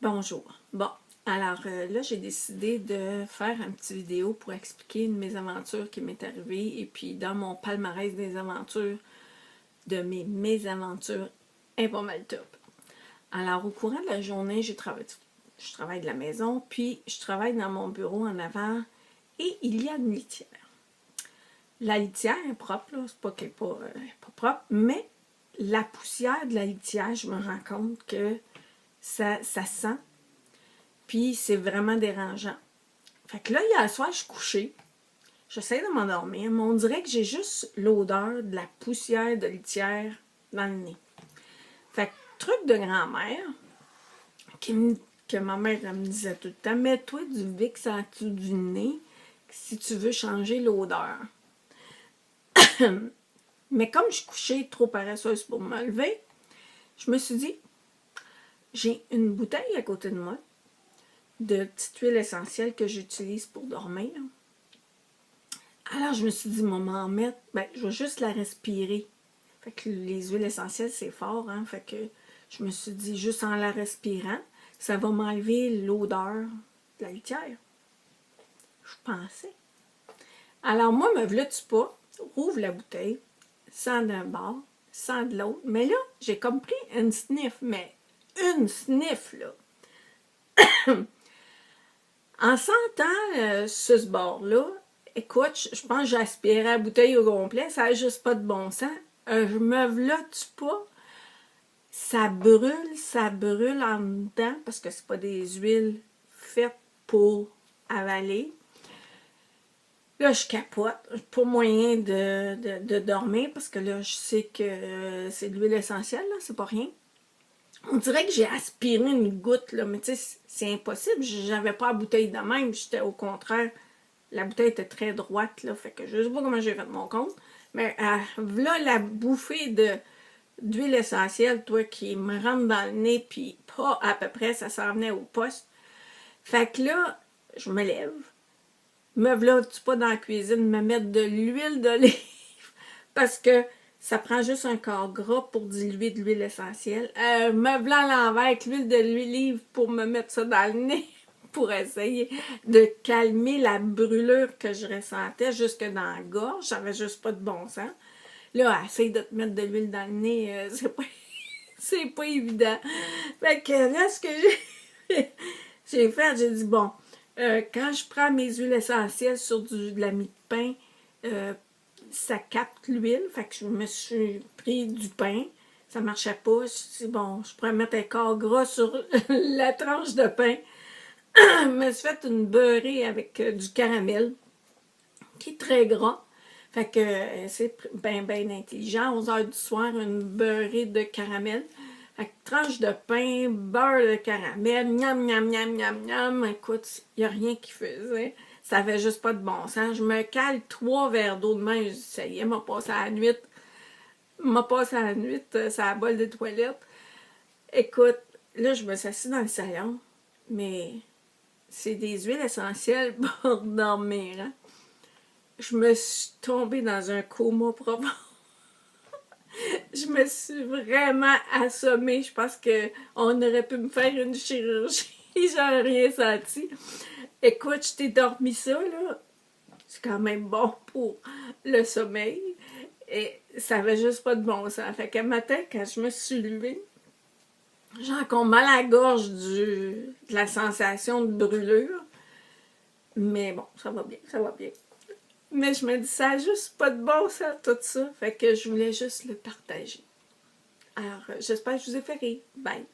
Bonjour. Bon, alors là, j'ai décidé de faire une petite vidéo pour expliquer une de mes aventures qui m'est arrivée et puis dans mon palmarès des aventures, de mes mésaventures, est pas mal top. Alors, au courant de la journée, je travaille de la maison, puis je travaille dans mon bureau en avant et il y a une litière. La litière est propre, là, c'est pas qu'elle n'est pas propre, mais la poussière de la litière, je me rends compte que ça sent. Puis c'est vraiment dérangeant. Fait que là, hier soir, je suis couchée. J'essaie de m'endormir, mais on dirait que j'ai juste l'odeur de la poussière de litière dans le nez. Fait que truc de grand-mère, que ma mère elle me disait tout le temps, mets-toi du Vicks en dessous du nez si tu veux changer l'odeur. Mais comme je suis couchée trop paresseuse pour me lever, je me suis dit, j'ai une bouteille à côté de moi de petite huile essentielle que j'utilise pour dormir. Alors, je me suis dit, m'en mettre, je vais juste la respirer. Fait que les huiles essentielles, c'est fort, hein? Fait que je me suis dit, juste en la respirant, ça va m'enlever l'odeur de la litière. Je pensais. Alors, moi, me v'là-tu pas, rouvre la bouteille, sens d'un bord, sens de l'autre. Mais là, j'ai comme pris une sniff, mais une sniff, là. En sentant sur ce bord-là, écoute, je pense que j'ai aspiré la bouteille au complet, ça n'a juste pas de bon sens. Je me v'là-tu pas, ça brûle en dedans, parce que c'est pas des huiles faites pour avaler. Là, je capote. Pas moyen de dormir, parce que là, je sais que c'est de l'huile essentielle, là, c'est pas rien. On dirait que j'ai aspiré une goutte, là, mais tu sais, c'est impossible. J'avais pas la bouteille de même. J'étais au contraire. La bouteille était très droite, là. Fait que je sais pas comment j'ai fait mon compte. Mais voilà la bouffée d'huile essentielle, toi, qui me rentre dans le nez, puis pas à peu près, ça s'en venait au poste. Fait que là, je me lève. Me voilà-tu pas dans la cuisine, me mettre de l'huile d'olive. Parce que ça prend juste un corps gras pour diluer de l'huile essentielle. Me voilà à l'envers avec l'huile d'olive pour me mettre ça dans le nez. Pour essayer de calmer la brûlure que je ressentais jusque dans la gorge. J'avais juste pas de bon sens. Là, essaye de te mettre de l'huile dans le nez, c'est pas évident. Fait que là, ce que j'ai fait, j'ai dit, bon, quand je prends mes huiles essentielles sur de la mie de pain, ça capte l'huile. Fait que je me suis pris du pain. Ça marchait pas. Je me suis dit, bon, je pourrais mettre un corps gras sur la tranche de pain. Je me suis fait une beurrée avec du caramel, qui est très gras. Fait que c'est bien intelligent. 11 heures du soir, une beurrée de caramel. Fait que tranche de pain, beurre de caramel, miam, miam, miam, miam, miam. Écoute, il n'y a rien qui faisait. Ça avait juste pas de bon sens. Je me cale 3 verres d'eau de main. Je dis, ça y est, m'a passé à la nuit. Ça a bol des toilettes. Écoute, là, je me suis assise dans le salon, mais c'est des huiles essentielles pour dormir, hein? Je me suis tombée dans un coma profond. Je me suis vraiment assommée. Je pense qu'on aurait pu me faire une chirurgie. J'aurais rien senti. Écoute, je t'ai dormi ça, là. C'est quand même bon pour le sommeil. Et ça avait juste pas de bon sens. Fait qu'un matin, quand je me suis levée, j'ai encore mal à la gorge de la sensation de brûlure. Mais bon, ça va bien, ça va bien. Mais je me dis, ça n'a juste pas de bon sens, tout ça. Fait que je voulais juste le partager. Alors, j'espère que je vous ai fait rire. Bye!